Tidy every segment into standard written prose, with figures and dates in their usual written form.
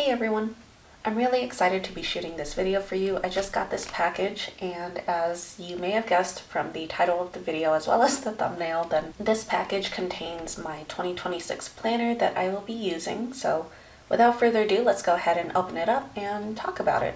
Hey everyone! I'm really excited to be shooting this video for you. I just got this package, and as you may have guessed from the title of the video as well as the thumbnail, then this package contains my 2026 planner that I will be using. So without further ado, let's go ahead and open it up and talk about it.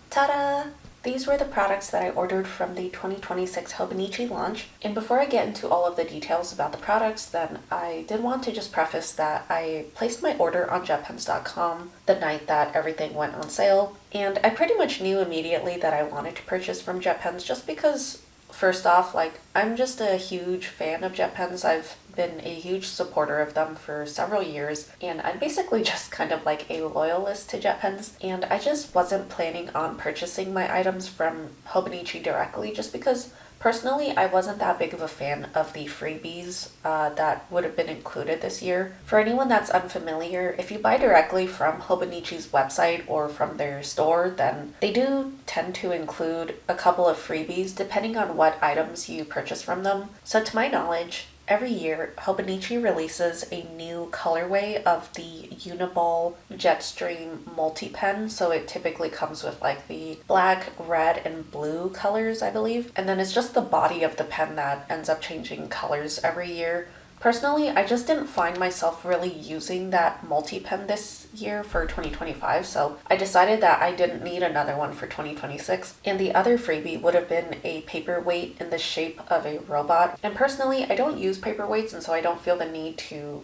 Ta-da! These were the products that I ordered from the 2026 Hobonichi launch. And before I get into all of the details about the products, then I did want to just preface that I placed my order on jetpens.com the night that everything went on sale. And I pretty much knew immediately that I wanted to purchase from JetPens just because, first off, I'm just a huge fan of JetPens. I've been a huge supporter of them for several years, and I'm basically just kind of like a loyalist to JetPens, and I just wasn't planning on purchasing my items from Hobonichi directly just because personally I wasn't that big of a fan of the freebies that would have been included this year. For anyone that's unfamiliar, if you buy directly from Hobonichi's website or from their store, then they do tend to include a couple of freebies depending on what items you purchase from them. So to my knowledge, every year, Hobonichi releases a new colorway of the Uniball Jetstream multi-pen. So it typically comes with like the black, red, and blue colors, I believe. And then it's just the body of the pen that ends up changing colors every year. Personally, I just didn't find myself really using that multi-pen this year for 2025, so I decided that I didn't need another one for 2026. And the other freebie would have been a paperweight in the shape of a robot. And personally, I don't use paperweights, and so I don't feel the need to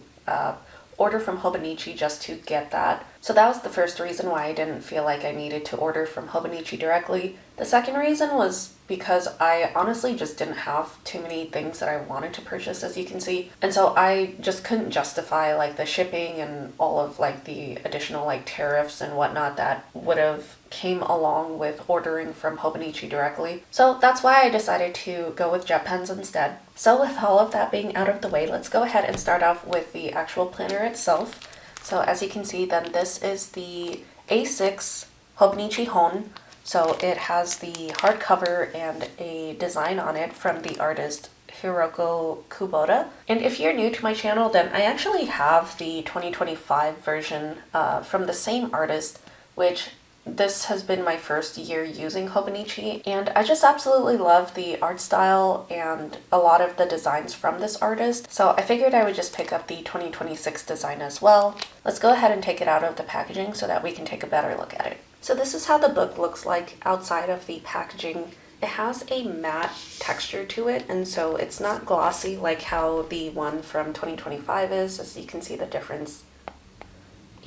order from Hobonichi just to get that. So that was the first reason why I didn't feel like I needed to order from Hobonichi directly. The second reason was because I honestly just didn't have too many things that I wanted to purchase, as you can see. And so I just couldn't justify like the shipping and all of like the additional like tariffs and whatnot that would have came along with ordering from Hobonichi directly. So that's why I decided to go with JetPens instead. So with all of that being out of the way, let's go ahead and start off with the actual planner itself. So as you can see, then this is the A6 Hobonichi Hon. So it has the hardcover and a design on it from the artist Hiroko Kubota. And if you're new to my channel, then I actually have the 2025 version from the same artist, which this has been my first year using Hobonichi, and I just absolutely love the art style and a lot of the designs from this artist. So I figured I would just pick up the 2026 design as well. Let's go ahead and take it out of the packaging so that we can take a better look at it. So this is how the book looks like outside of the packaging. It has a matte texture to it, and so it's not glossy like how the one from 2025 is, as you can see the difference.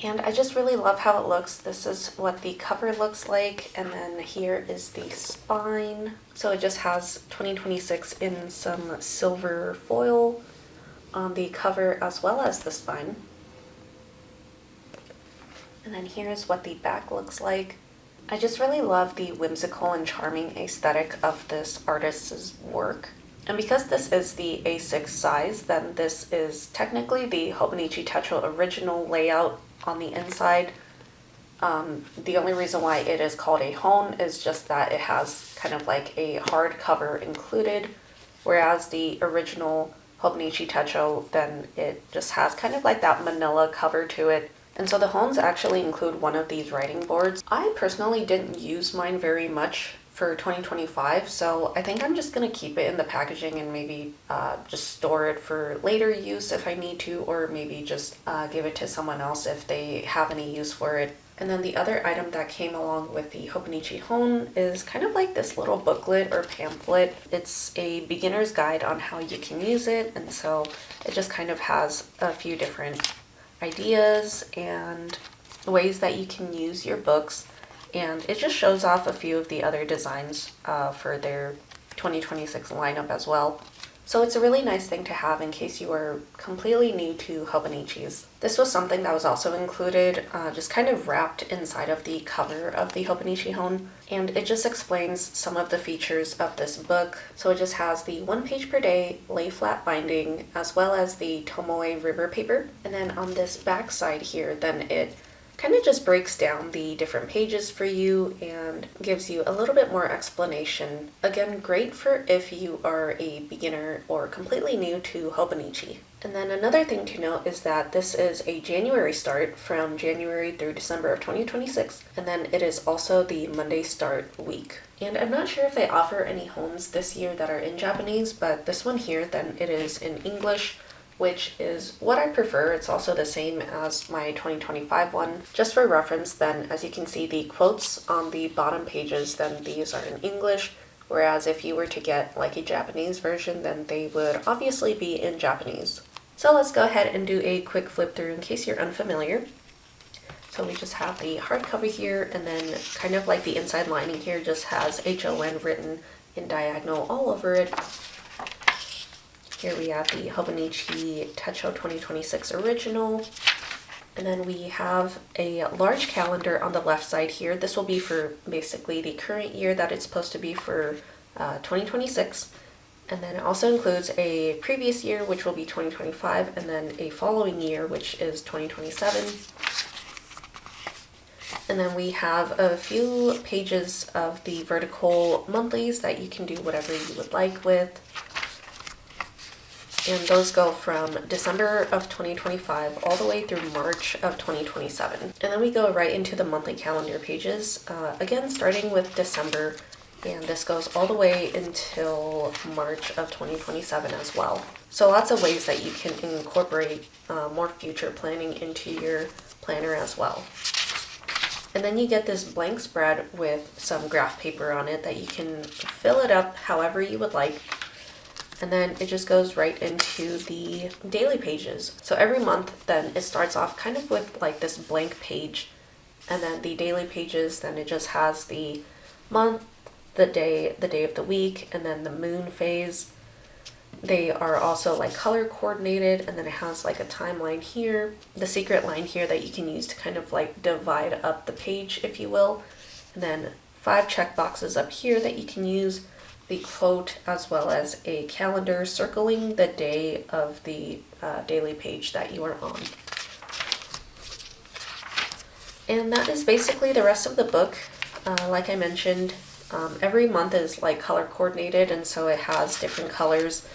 And I just really love how it looks. This is what the cover looks like, and then here is the spine. So it just has 2026 in some silver foil on the cover as well as the spine. And then here's what the back looks like. I just really love the whimsical and charming aesthetic of this artist's work. And because this is the A6 size, then this is technically the Hobonichi Techo original layout on the inside. The only reason why it is called a Hon is just that it has kind of like a hard cover included, whereas the original Hobonichi Techo, then it just has kind of like that manila cover to it. And so the Hons actually include one of these writing boards. I personally didn't use mine very much for 2025, so I think I'm just gonna keep it in the packaging and maybe just store it for later use if I need to, or maybe just give it to someone else if they have any use for it. And then the other item that came along with the Hobonichi Hon is kind of like this little booklet or pamphlet. It's a beginner's guide on how you can use it, and so it just kind of has a few different ideas and ways that you can use your books. And it just shows off a few of the other designs for their 2026 lineup as well. So it's a really nice thing to have in case you are completely new to Hobonichis. This was something that was also included, just kind of wrapped inside of the cover of the Hobonichi Hon. And it just explains some of the features of this book. So it just has the 1 page per day lay flat binding, as well as the Tomoe river paper. And then on this back side here, then it kind of just breaks down the different pages for you and gives you a little bit more explanation. Again, great for if you are a beginner or completely new to Hobonichi. And then another thing to note is that this is a January start from January through December of 2026, and then it is also the Monday start week. And I'm not sure if they offer any homes this year that are in Japanese, but this one here, then it is in English, which is what I prefer. It's also the same as my 2025 one. Just for reference then, as you can see, the quotes on the bottom pages, then these are in English, whereas if you were to get like a Japanese version, then they would obviously be in Japanese. So let's go ahead and do a quick flip through in case you're unfamiliar. So we just have the hardcover here, and then kind of like the inside lining here just has HON written in diagonal all over it. Here we have the Hobonichi Techo 2026 original. And then we have a large calendar on the left side here. This will be for basically the current year that it's supposed to be for 2026. And then it also includes a previous year, which will be 2025, and then a following year, which is 2027. And then we have a few pages of the vertical monthlies that you can do whatever you would like with. And those go from December of 2025 all the way through March of 2027. And then we go right into the monthly calendar pages, again starting with December, and this goes all the way until March of 2027 as well. So lots of ways that you can incorporate more future planning into your planner as well. And then you get this blank spread with some graph paper on it that you can fill it up however you would like. And then it just goes right into the daily pages. So every month then it starts off kind of with like this blank page, and then the daily pages, then it just has the month, the day of the week, and then the moon phase. They are also like color coordinated, and then it has like a timeline here, the secret line here that you can use to kind of like divide up the page, if you will. And then 5 check boxes up here that you can use, the quote, as well as a calendar circling the day of the daily page that you are on. And that is basically the rest of the book. Like I mentioned, every month is like color coordinated, and so it has different colors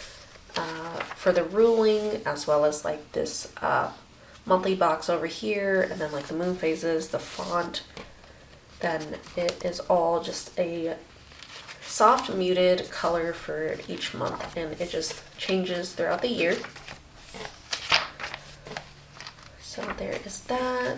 for the ruling, as well as like this monthly box over here, and then like the moon phases, the font. Then it is all just a soft muted color for each month, and it just changes throughout the year. So there is that.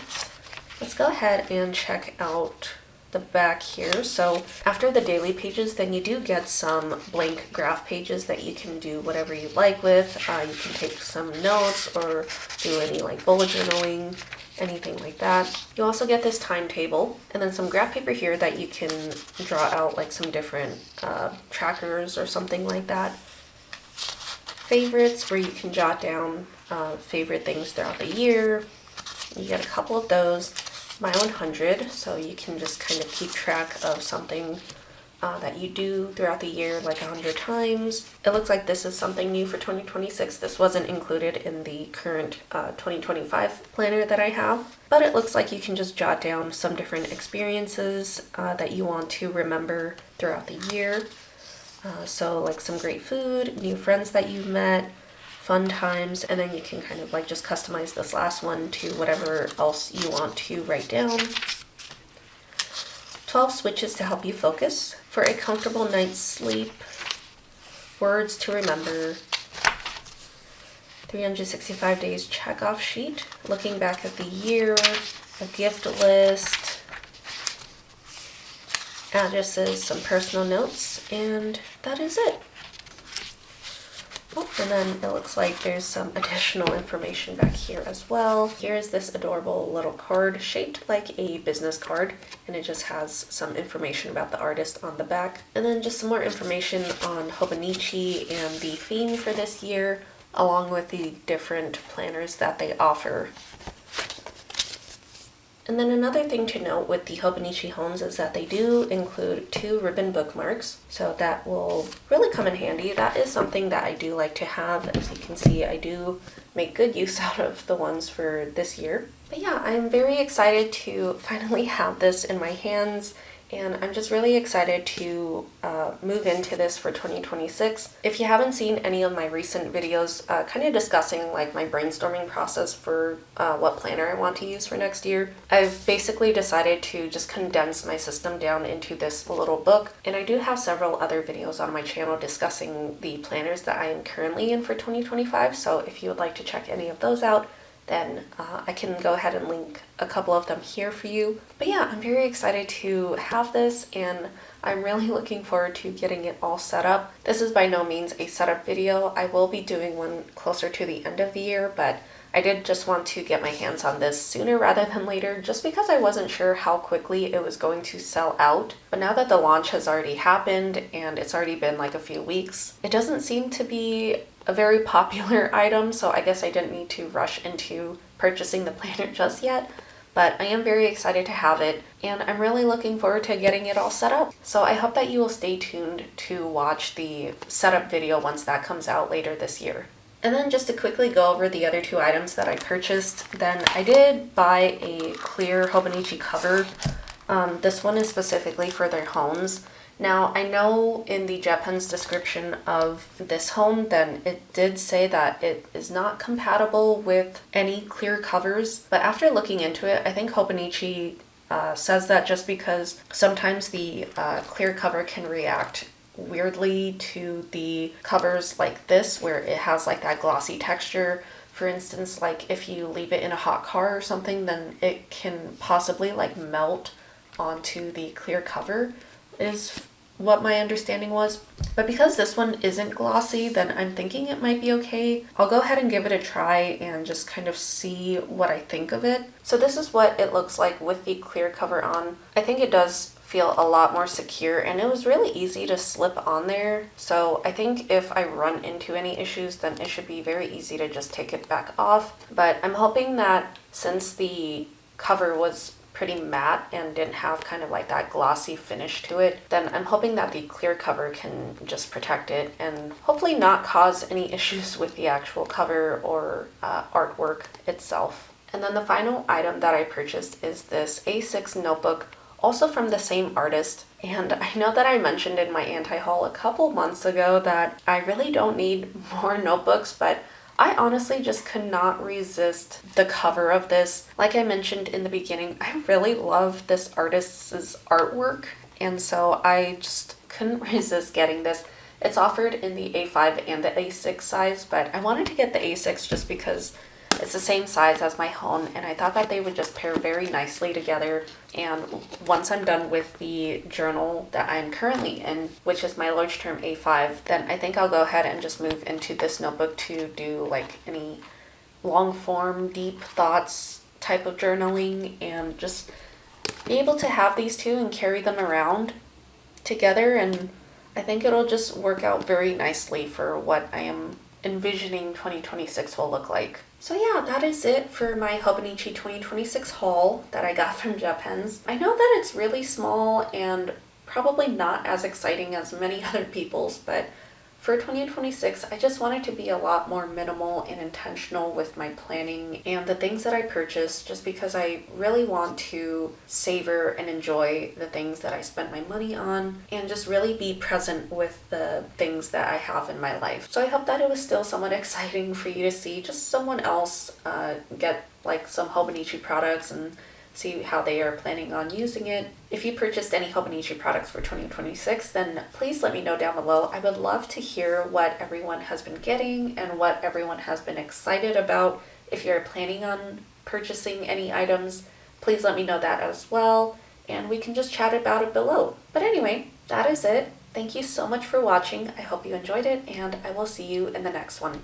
Let's go ahead and check out the back here. So after the daily pages, then you do get some blank graph pages that you can do whatever you like with. You can take some notes or do any like bullet journaling, anything like that. You also get this timetable, and then some graph paper here that you can draw out like some different trackers or something like that. Favorites, where you can jot down favorite things throughout the year. You get a couple of those. My 100, so you can just kind of keep track of something that you do throughout the year like 100 times. It looks like this is something new for 2026. This wasn't included in the current 2025 planner that I have, but it looks like you can just jot down some different experiences that you want to remember throughout the year. So like some great food, new friends that you've met, fun times, and then you can kind of like just customize this last one to whatever else you want to write down. 12 switches to help you focus for a comfortable night's sleep. Words to remember. 365 days check-off sheet. Looking back at the year. A gift list. Addresses, some personal notes, and that is it. Oh, and then it looks like there's some additional information back here as well. Here's this adorable little card shaped like a business card, and it just has some information about the artist on the back. And then just some more information on Hobonichi and the theme for this year, along with the different planners that they offer. And then another thing to note with the Hobonichi homes is that they do include 2 ribbon bookmarks, so that will really come in handy. That is something that I do like to have. As you can see, I do make good use out of the ones for this year. But yeah, I'm very excited to finally have this in my hands, and I'm just really excited to move into this for 2026. If you haven't seen any of my recent videos kind of discussing like my brainstorming process for what planner I want to use for next year, I've basically decided to just condense my system down into this little book, and I do have several other videos on my channel discussing the planners that I am currently in for 2025, so if you would like to check any of those out, then I can go ahead and link a couple of them here for you. But yeah, I'm very excited to have this, and I'm really looking forward to getting it all set up. This is by no means a setup video. I will be doing one closer to the end of the year, but I did just want to get my hands on this sooner rather than later, just because I wasn't sure how quickly it was going to sell out. But now that the launch has already happened and it's already been like a few weeks, it doesn't seem to be a very popular item, so I guess I didn't need to rush into purchasing the planner just yet. But I am very excited to have it, and I'm really looking forward to getting it all set up. So I hope that you will stay tuned to watch the setup video once that comes out later this year. And then just to quickly go over the other 2 items that I purchased, then I did buy a clear Hobonichi cover. This one is specifically for their homes. Now, I know in the Japan's description of this home, then it did say that it is not compatible with any clear covers, but after looking into it, I think Hobonichi says that just because sometimes the clear cover can react weirdly to the covers like this, where it has like that glossy texture. For instance, like if you leave it in a hot car or something, then it can possibly like melt onto the clear cover, is what my understanding was. But because this one isn't glossy, then I'm thinking it might be okay. I'll go ahead and give it a try and just kind of see what I think of it. So this is what it looks like with the clear cover on. I think it does feel a lot more secure, and it was really easy to slip on there. So I think if I run into any issues, then it should be very easy to just take it back off. But I'm hoping that since the cover was pretty matte and didn't have kind of like that glossy finish to it, then I'm hoping that the clear cover can just protect it and hopefully not cause any issues with the actual cover or artwork itself. And then the final item that I purchased is this A6 notebook, also from the same artist. And I know that I mentioned in my anti-haul a couple months ago that I really don't need more notebooks, but I honestly just could not resist the cover of this. Like I mentioned in the beginning, I really love this artist's artwork, and so I just couldn't resist getting this. It's offered in the A5 and the A6 size, but I wanted to get the A6 just because it's the same size as my home, and I thought that they would just pair very nicely together. And once I'm done with the journal that I'm currently in, which is my large term A5, then I think I'll go ahead and just move into this notebook to do like any long form, deep thoughts type of journaling, and just be able to have these 2 and carry them around together. And I think it'll just work out very nicely for what I am envisioning 2026 will look like. So yeah, that is it for my Hobonichi 2026 haul that I got from Japan's. I know that it's really small and probably not as exciting as many other people's, but for 2026, I just wanted to be a lot more minimal and intentional with my planning and the things that I purchased, just because I really want to savor and enjoy the things that I spent my money on and just really be present with the things that I have in my life. So I hope that it was still somewhat exciting for you to see just someone else get like some Hobonichi products and see how they are planning on using it. If you purchased any Hobonichi products for 2026, then please let me know down below. I would love to hear what everyone has been getting and what everyone has been excited about. If you're planning on purchasing any items, please let me know that as well, and we can just chat about it below. But anyway, that is it. Thank you so much for watching. I hope you enjoyed it, and I will see you in the next one.